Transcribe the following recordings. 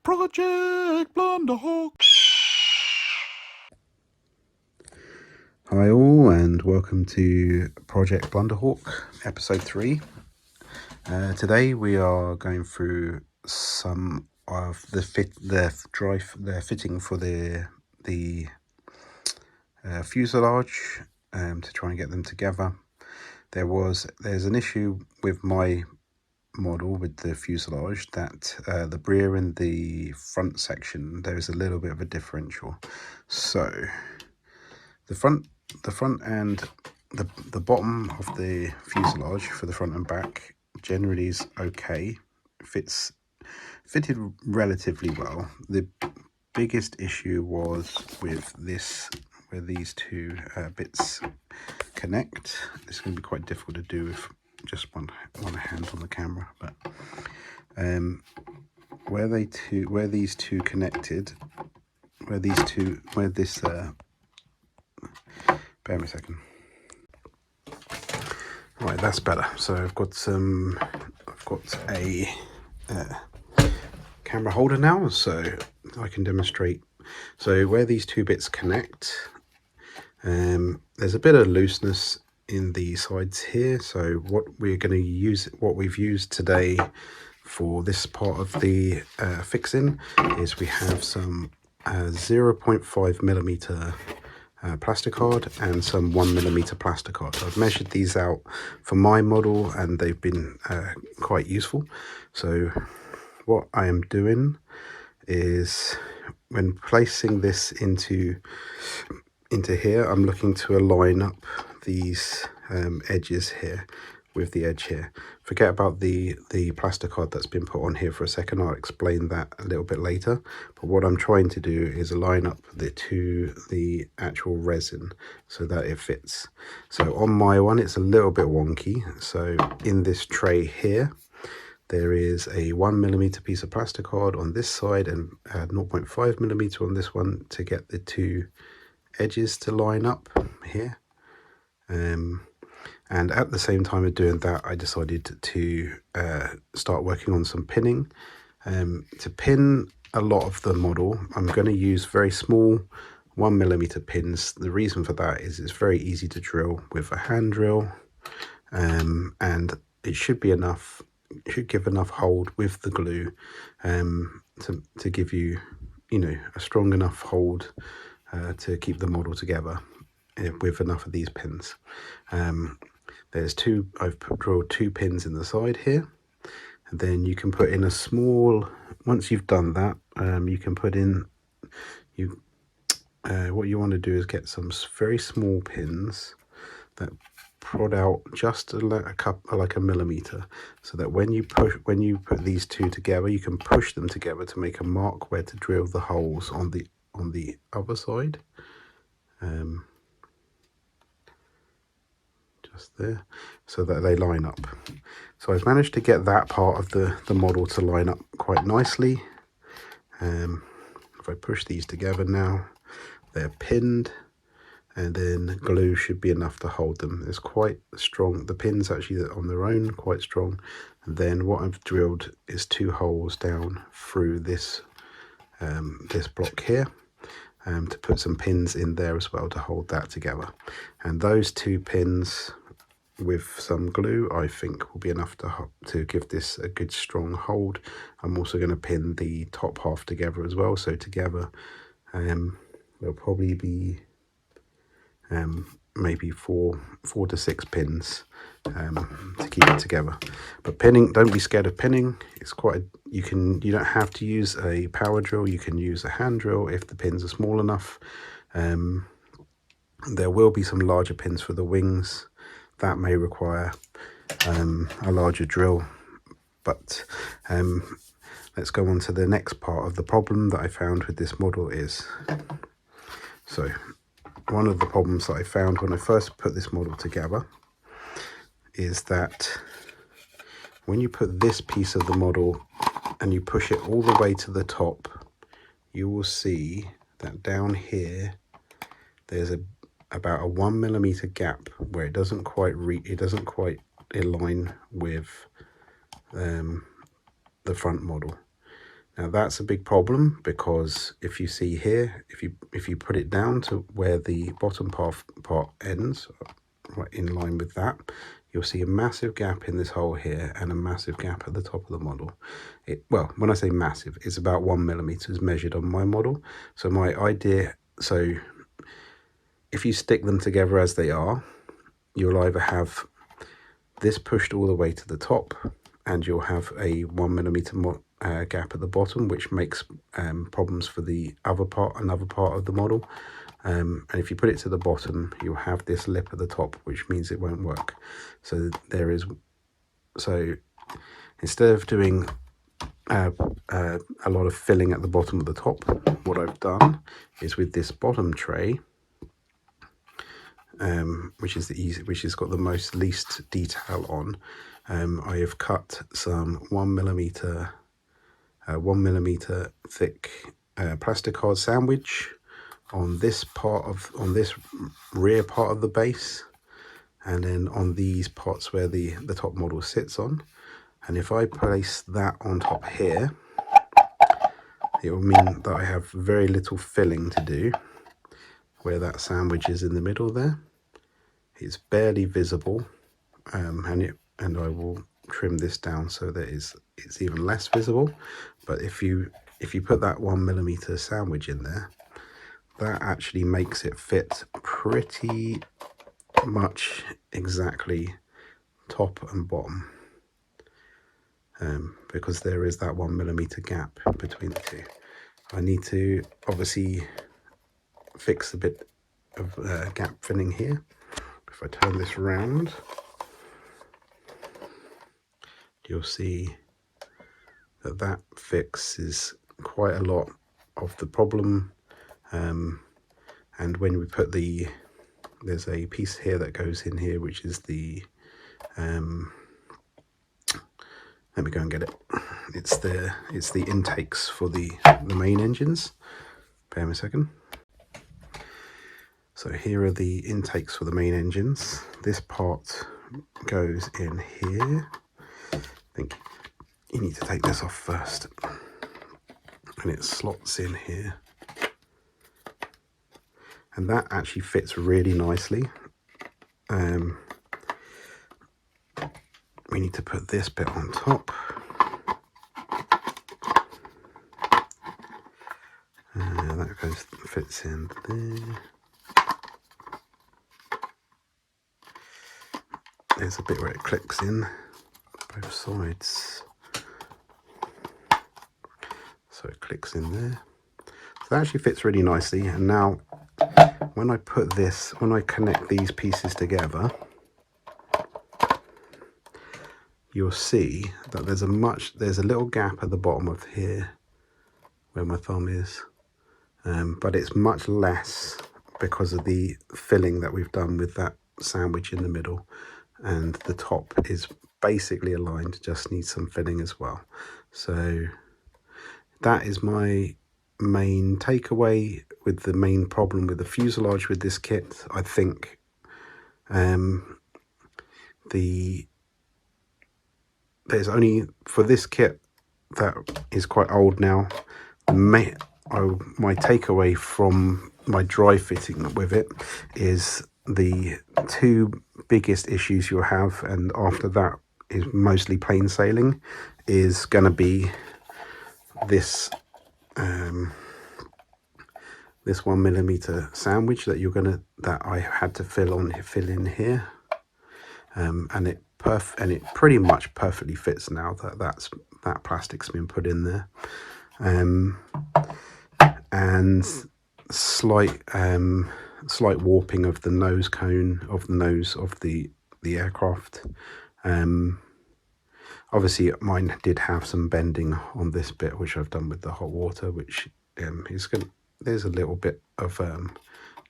Project Blunderhawk. Hi all, and welcome to Project Blunderhawk, episode 3. Today we are going through some of the fitting for the fuselage to try and get them together. There's an issue with my model with the fuselage that the rear and the front section, there's a little bit of a differential. So the front and the bottom of the fuselage for the front and back generally is okay, fitted relatively well. The biggest issue was with this, where these two bits connect. It's going to be quite difficult to do with just one hand on the camera, but where these two connected, bear me a second. Right, that's better. So I've got a camera holder now, so I can demonstrate. So where these two bits connect, there's a bit of looseness in the sides here. So what we've used today for this part of the fixing is we have some 0.5 millimeter plasticard and some 1mm plasticard. So I've measured these out for my model and they've been quite useful. So what I am doing is, when placing this into here, I'm looking to align up these edges here with the edge here. Forget about the plasticard that's been put on here for a second. I'll explain that a little bit later. But what I'm trying to do is align up the actual resin so that it fits. So on my one, it's a little bit wonky. So in this tray here, there is a 1mm piece of plasticard on this side and 0.5mm on this one to get the two edges to line up here. And at the same time of doing that, I decided to start working on some pinning. To pin a lot of the model, I'm going to use very small 1mm pins. The reason for that is it's very easy to drill with a hand drill, and it should be enough. It should give enough hold with the glue to give you, a strong enough hold to keep the model together with enough of these pins. I've drilled 2 pins in the side here, and then you can put in a small, once you've done that, you can put in, what you want to do is get some very small pins that prod out just like a millimeter, so that when you put these two together, you can push them together to make a mark where to drill the holes on the other side. Just there, so that they line up. So I've managed to get that part of the model to line up quite nicely. If I push these together now, they're pinned, and then glue should be enough to hold them. It's quite strong. The pins actually on their own quite strong. And then what I've drilled is 2 holes down through this block here, to put some pins in there as well to hold that together. And those 2 pins with some glue, I think, will be enough to give this a good strong hold. I'm also going to pin the top half together as well. So together, there'll probably be maybe four to 6 pins to keep it together. But pinning, don't be scared of pinning. It's quite you don't have to use a power drill. You can use a hand drill if the pins are small enough. There will be some larger pins for the wings that may require a larger drill, but let's go on to the next part of the problem that I found with this model. So one of the problems that I found when I first put this model together is that when you put this piece of the model and you push it all the way to the top, you will see that down here there's about a 1mm gap where it doesn't quite align with the front model. Now that's a big problem, because if you see here, if you put it down to where the bottom part ends, right in line with that, you'll see a massive gap in this hole here and a massive gap at the top of the model. Well, when I say massive, it's about 1 millimeter as measured on my model. So my idea, so if you stick them together as they are, you'll either have this pushed all the way to the top, and you'll have a 1 millimeter gap at the bottom, which makes problems for the another part of the model. And if you put it to the bottom, you'll have this lip at the top, which means it won't work. So instead of doing a lot of filling at the bottom of the top, what I've done is with this bottom tray, which has got the least detail on, I have cut some 1 millimeter thick plasticard sandwich on this rear part of the base, and then on these parts where the top model sits on. And if I place that on top here, it will mean that I have very little filling to do where that sandwich is in the middle there. It's barely visible, and I will trim this down so that it's even less visible. But if you put that 1 millimeter sandwich in there, that actually makes it fit pretty much exactly top and bottom, because there is that 1 millimeter gap between the two. I need to obviously fix a bit of gap filling here. If I turn this around, you'll see that fixes quite a lot of the problem. And when we put there's a piece here that goes in here, which is the let me go and get it. It's the intakes for the main engines. Bear me a second. So here are the intakes for the main engines. This part goes in here. I think you need to take this off first, and it slots in here, and that actually fits really nicely. We need to put this bit on top. That fits in there. There's a bit where it clicks in both sides, so it clicks in there. So that actually fits really nicely. And now when I connect these pieces together, you'll see that there's a little gap at the bottom of here where my thumb is, but it's much less because of the filling that we've done with that sandwich in the middle, and the top is basically aligned, just needs some filling as well. So that is my main takeaway with the main problem with the fuselage with this kit. I think there's only, for this kit that is quite old now, my takeaway from my dry fitting with it is the two biggest issues you'll have, and after that is mostly plain sailing, is going to be this 1 millimeter sandwich that I had to fill in here, and it pretty much perfectly fits now that plastic's been put in there, and slight warping of the nose cone of the aircraft. Obviously mine did have some bending on this bit, which I've done with the hot water, which there's a little bit of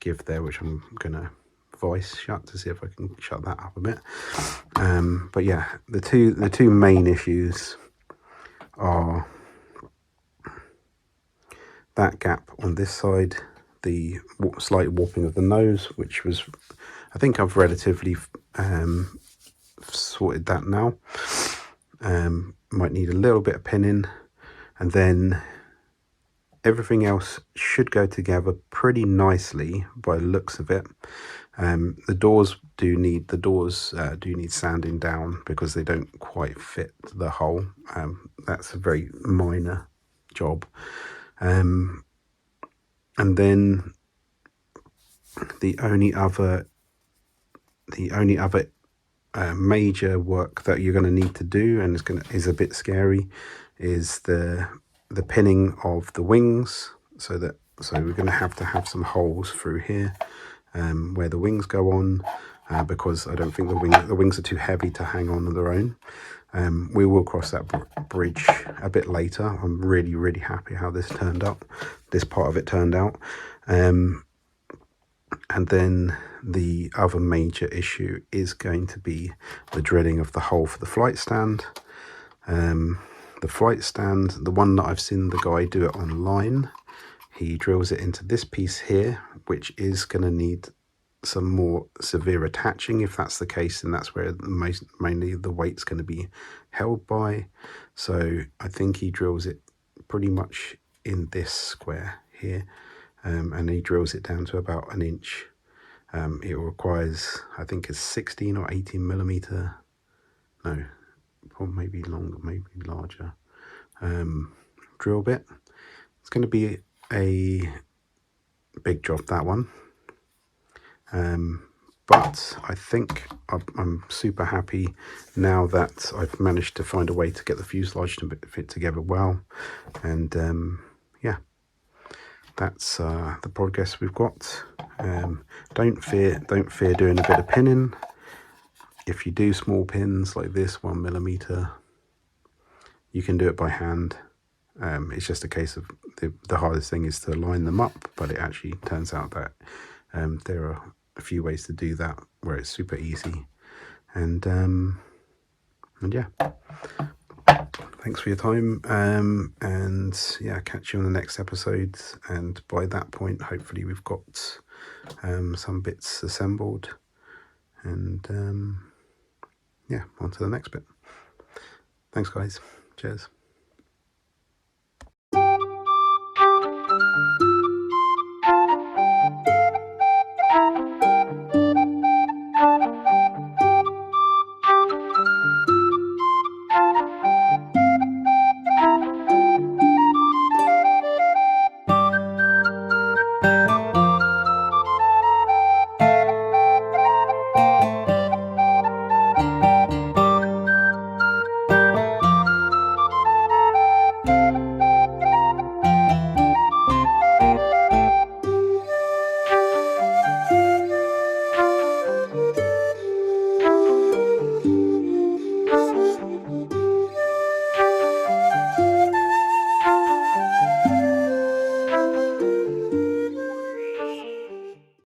give there, which I'm gonna voice shut to see if I can shut that up a bit. But yeah, the two main issues are that gap on this side, the slight warping of the nose, which was, I think I've relatively sorted that now. Might need a little bit of pinning, and then everything else should go together pretty nicely by the looks of it. The doors do need sanding down because they don't quite fit the hole. That's a very minor job. And then the only other major work that you're going to need to do, and is a bit scary, is the pinning of the wings. So we're going to have some holes through here where the wings go on, because I don't think the wings are too heavy to hang on their own. We will cross that bridge a bit later. I'm really happy how this part of it turned out. And then the other major issue is going to be the drilling of the hole for the flight stand. The flight stand, the one that I've seen the guy do it online, he drills it into this piece here, which is going to need some more severe attaching. If that's the case, then that's where mainly the weight's going to be held by. So I think he drills it pretty much in this square here, and he drills it down to about an inch. It requires, I think it's 16 or 18 millimeter, no, or maybe longer, maybe larger, drill bit. It's going to be a big job, that one. But I think I'm super happy now that I've managed to find a way to get the fuselage to fit together well. And yeah, that's the progress we've got. Don't fear doing a bit of pinning. If you do small pins like this, 1 millimeter, you can do it by hand. It's just a case of the hardest thing is to line them up, but it actually turns out that there are a few ways to do that where it's super easy. And yeah, thanks for your time, and yeah, catch you on the next episode. And by that point, hopefully we've got some bits assembled, and yeah, on to the next bit. Thanks guys, cheers.